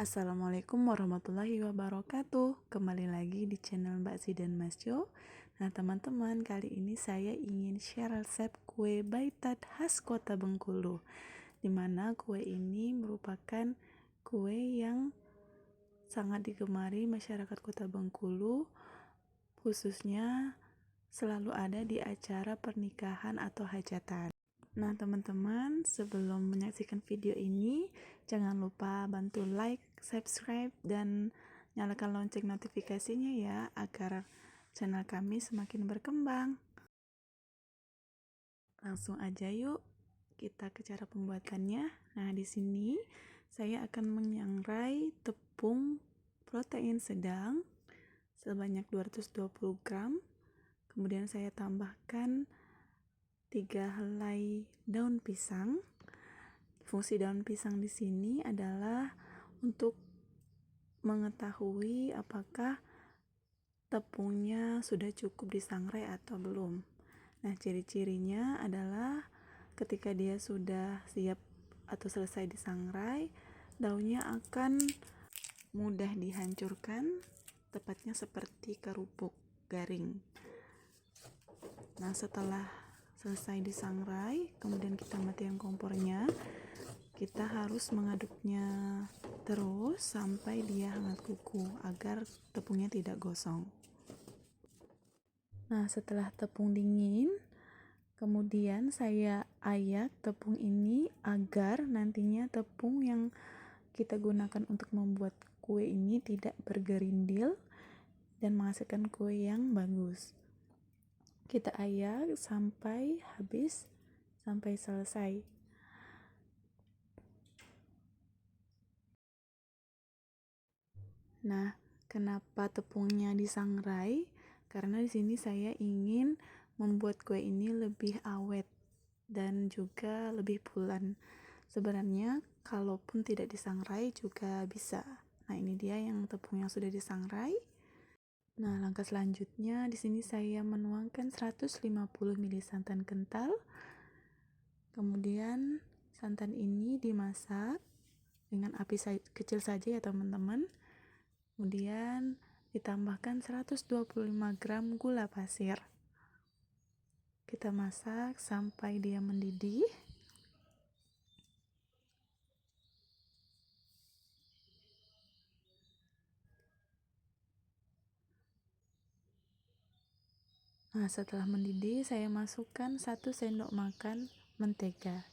Assalamualaikum warahmatullahi wabarakatuh. Kembali lagi di channel Mbak Zi dan Mas Jo. Nah teman-teman, kali ini saya ingin share resep kue baitat khas kota Bengkulu, dimana kue ini merupakan kue yang sangat digemari masyarakat kota Bengkulu, khususnya selalu ada di acara pernikahan atau hajatan. Nah teman-teman, sebelum menyaksikan video ini, jangan lupa bantu like, subscribe, dan nyalakan lonceng notifikasinya ya, agar channel kami semakin berkembang. Langsung aja yuk kita ke cara pembuatannya. Nah di sini saya akan menyangrai tepung protein sedang sebanyak 220 gram. Kemudian saya tambahkan 3 helai daun pisang. Fungsi daun pisang di sini adalah untuk mengetahui apakah tepungnya sudah cukup disangrai atau belum. Nah, ciri-cirinya adalah ketika dia sudah siap atau selesai disangrai, daunnya akan mudah dihancurkan, tepatnya seperti kerupuk garing. Nah, setelah selesai disangrai, kemudian kita matikan kompornya. Kita harus mengaduknya terus sampai dia hangat kuku agar tepungnya tidak gosong. Nah, setelah tepung dingin, kemudian saya ayak tepung ini agar nantinya tepung yang kita gunakan untuk membuat kue ini tidak bergerindil dan menghasilkan kue yang bagus. Kita ayak sampai habis, sampai selesai. Nah, kenapa tepungnya disangrai? Karena di sini saya ingin membuat kue ini lebih awet dan juga lebih bulan. Sebenarnya kalaupun tidak disangrai juga bisa. Nah, ini dia yang tepung yang sudah disangrai. Nah, langkah selanjutnya di sini saya menuangkan 150 ml santan kental. Kemudian santan ini dimasak dengan api kecil saja ya teman-teman. Kemudian ditambahkan 125 gram gula pasir. Kita masak sampai dia mendidih. Nah, setelah mendidih, saya masukkan 1 sendok makan mentega.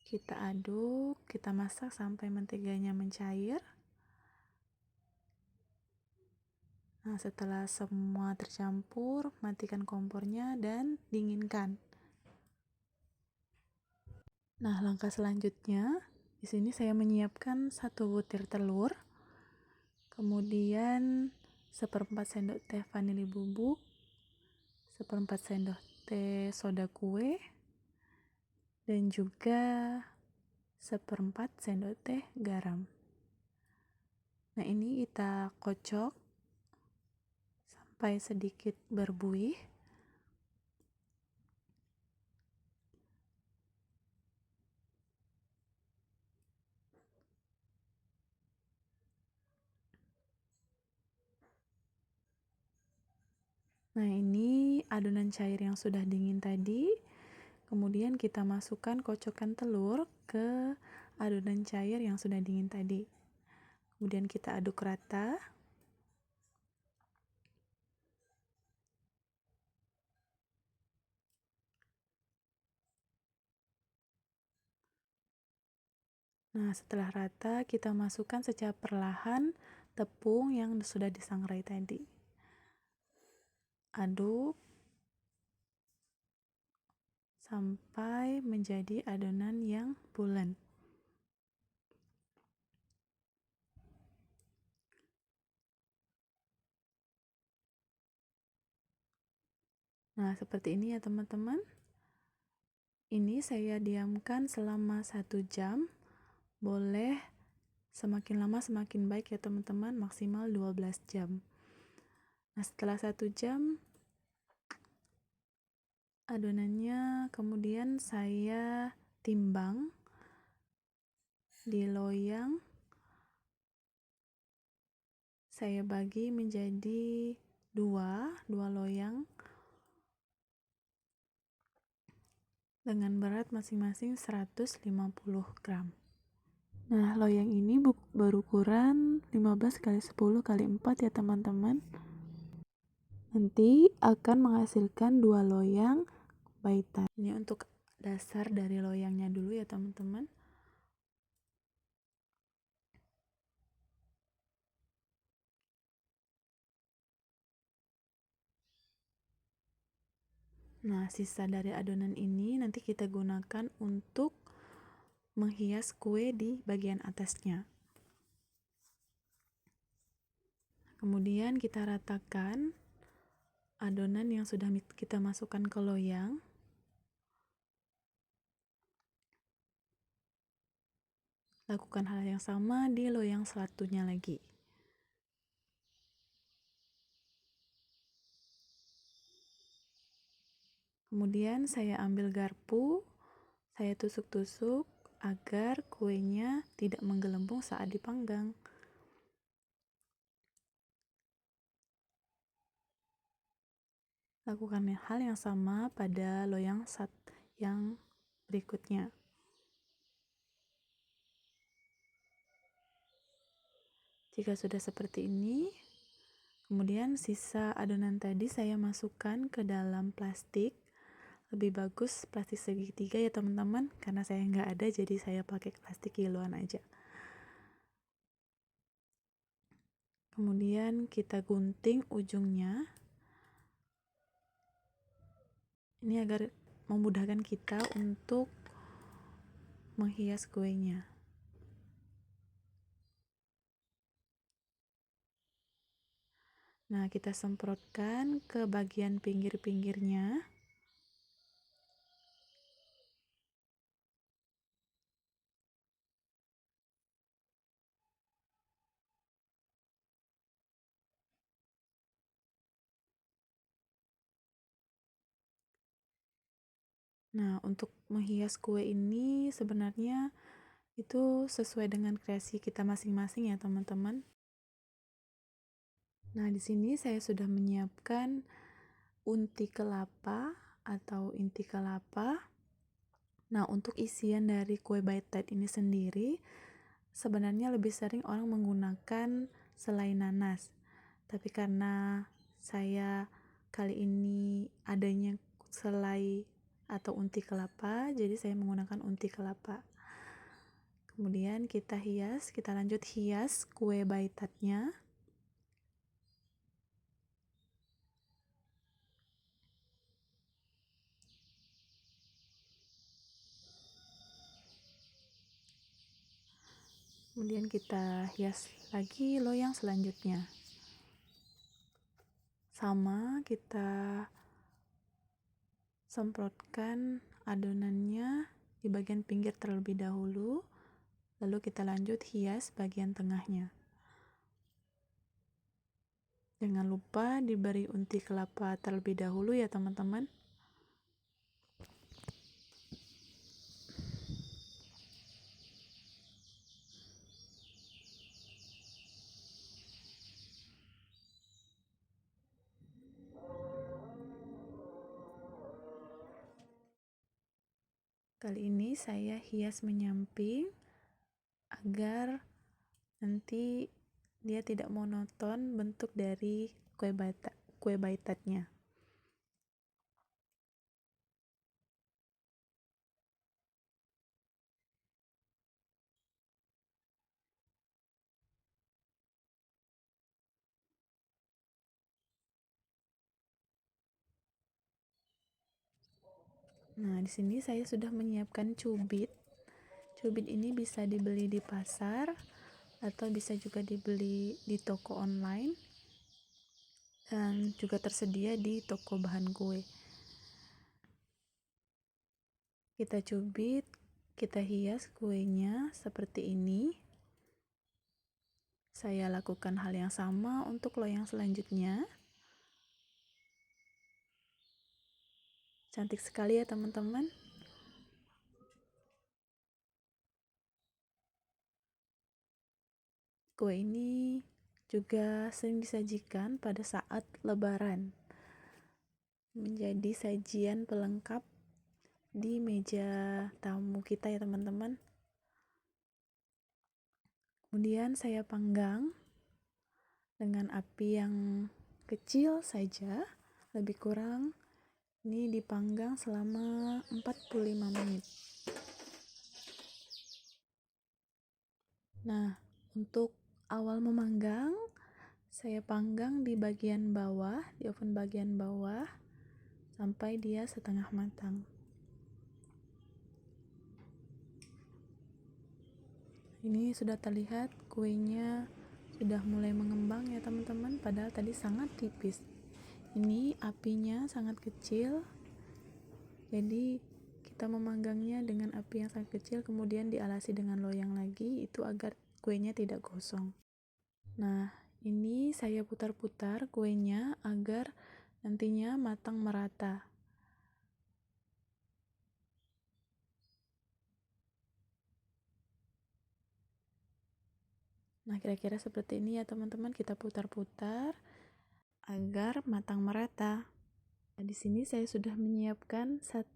Kita aduk, kita masak sampai menteganya mencair. Nah, setelah semua tercampur, matikan kompornya dan dinginkan. Nah, langkah selanjutnya, di sini saya menyiapkan 1 butir telur. Kemudian 1/4 sendok teh vanili bubuk, 1/4 sendok teh soda kue, dan juga 1/4 sendok teh garam. Nah, ini kita kocok sampai sedikit berbuih. Nah, ini adonan cair yang sudah dingin tadi. Kemudian kita masukkan kocokan telur ke adonan cair yang sudah dingin tadi. Kemudian kita aduk rata. Nah, setelah rata, kita masukkan secara perlahan tepung yang sudah disangrai tadi. Aduk sampai menjadi adonan yang bulat. Nah, seperti ini ya teman-teman. Ini saya diamkan selama 1 jam. Boleh semakin lama semakin baik ya teman-teman, maksimal 12 jam. Nah, setelah 1 jam adonannya kemudian saya timbang. Di loyang saya bagi menjadi dua loyang dengan berat masing-masing 150 gram. Nah, loyang ini berukuran 15 kali 10 kali 4 ya teman-teman. Nanti akan menghasilkan 2 loyang baitan. Ini untuk dasar dari loyangnya dulu ya teman-teman. Nah, sisa dari adonan ini nanti kita gunakan untuk menghias kue di bagian atasnya. Kemudian kita ratakan adonan yang sudah kita masukkan ke loyang. Lakukan hal yang sama di loyang satunya lagi. Kemudian saya ambil garpu, saya tusuk-tusuk agar kuenya tidak menggelembung saat dipanggang. Lakukan hal yang sama pada loyang yang berikutnya. Jika sudah seperti ini, kemudian sisa adonan tadi saya masukkan ke dalam plastik. Lebih bagus plastik segitiga ya teman-teman, karena saya nggak ada jadi saya pakai plastik kiloan aja. Kemudian kita gunting ujungnya. Ini agar memudahkan kita untuk menghias kuenya. Nah, kita semprotkan ke bagian pinggir-pinggirnya. Nah, untuk menghias kue ini sebenarnya itu sesuai dengan kreasi kita masing-masing ya, teman-teman. Nah, di sini saya sudah menyiapkan unti kelapa atau inti kelapa. Nah, untuk isian dari kue baitat ini sendiri sebenarnya lebih sering orang menggunakan selai nanas. Tapi karena saya kali ini adanya selai atau unti kelapa, jadi saya menggunakan unti kelapa. Kemudian kita lanjut hias kue baitatnya. Kemudian kita hias lagi loyang selanjutnya. Sama, kita semprotkan adonannya di bagian pinggir terlebih dahulu, lalu kita lanjut hias bagian tengahnya. Jangan lupa diberi unti kelapa terlebih dahulu ya teman-teman. Kali ini saya hias menyamping agar nanti dia tidak monoton bentuk dari kue baitatnya. Nah, di sini saya sudah menyiapkan cubit. Cubit ini bisa dibeli di pasar atau bisa juga dibeli di toko online dan juga tersedia di toko bahan kue. Kita cubit, kita hias kuenya seperti ini. Saya lakukan hal yang sama untuk loyang selanjutnya. Cantik sekali ya teman-teman. Kue ini juga sering disajikan pada saat Lebaran, menjadi sajian pelengkap di meja tamu kita ya teman-teman. Kemudian saya panggang dengan api yang kecil saja, lebih kurang ini dipanggang selama 45 menit. Nah, untuk awal memanggang, saya panggang di bagian bawah, di oven bagian bawah, sampai dia setengah matang. Ini sudah terlihat kuenya sudah mulai mengembang ya teman-teman, padahal tadi sangat tipis. Ini apinya sangat kecil, jadi kita memanggangnya dengan api yang sangat kecil, kemudian dialasi dengan loyang lagi, itu agar kuenya tidak gosong. Nah, ini saya putar-putar kuenya agar nantinya matang merata. Nah, kira-kira seperti ini ya teman-teman, kita putar-putar agar matang merata. Nah, di sini saya sudah menyiapkan 1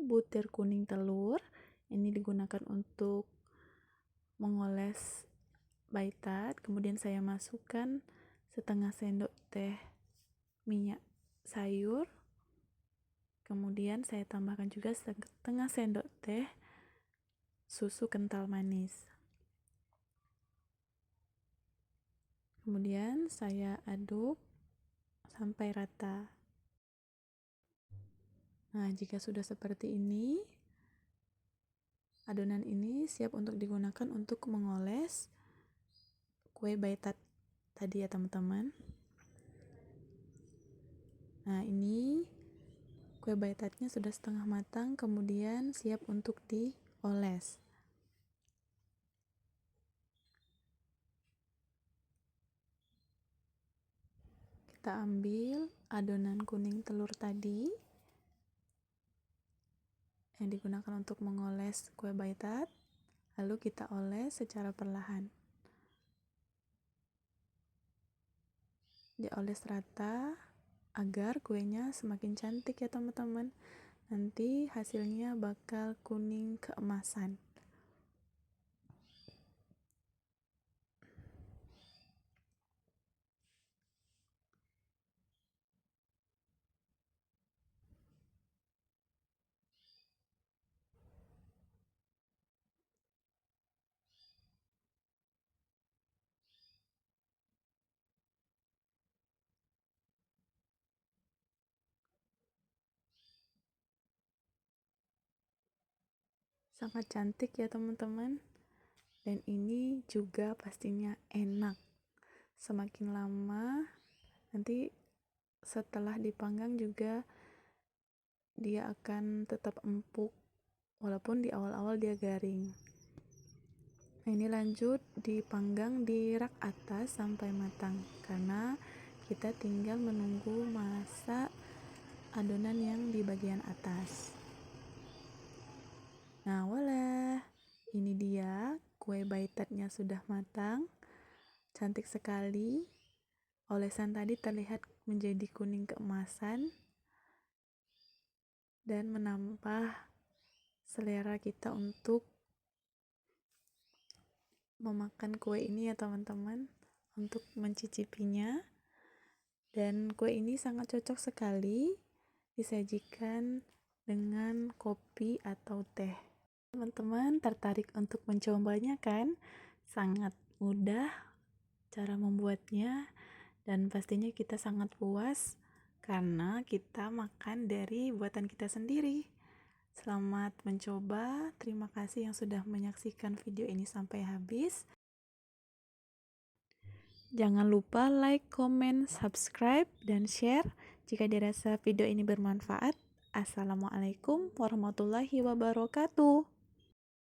butir kuning telur. Ini digunakan untuk mengoles baitat. Kemudian saya masukkan setengah sendok teh minyak sayur. Kemudian saya tambahkan juga setengah sendok teh susu kental manis. Kemudian saya aduk sampai rata. Nah, jika sudah seperti ini, adonan ini siap untuk digunakan untuk mengoles kue baitat tadi ya teman-teman. Nah, ini kue baitatnya sudah setengah matang, kemudian siap untuk dioles. Kita ambil adonan kuning telur tadi yang digunakan untuk mengoles kue baitat, lalu kita oles secara perlahan. Dioles rata agar kuenya semakin cantik ya teman-teman. Nanti hasilnya bakal kuning keemasan. Sangat cantik ya teman-teman, dan ini juga pastinya enak. Semakin lama nanti setelah dipanggang juga dia akan tetap empuk walaupun di awal-awal dia garing. Nah, ini lanjut dipanggang di rak atas sampai matang, karena kita tinggal menunggu masak adonan yang di bagian atas. Nah, voila, ini dia kue baitatnya sudah matang, cantik sekali. Olesan tadi terlihat menjadi kuning keemasan dan menambah selera kita untuk memakan kue ini ya teman-teman, untuk mencicipinya. Dan kue ini sangat cocok sekali disajikan dengan kopi atau teh. Teman-teman tertarik untuk mencobanya kan? Sangat mudah cara membuatnya, dan pastinya kita sangat puas karena kita makan dari buatan kita sendiri. Selamat mencoba. Terima kasih yang sudah menyaksikan video ini sampai habis. Jangan lupa like, comment, subscribe, dan share jika dirasa video ini bermanfaat. Assalamualaikum warahmatullahi wabarakatuh.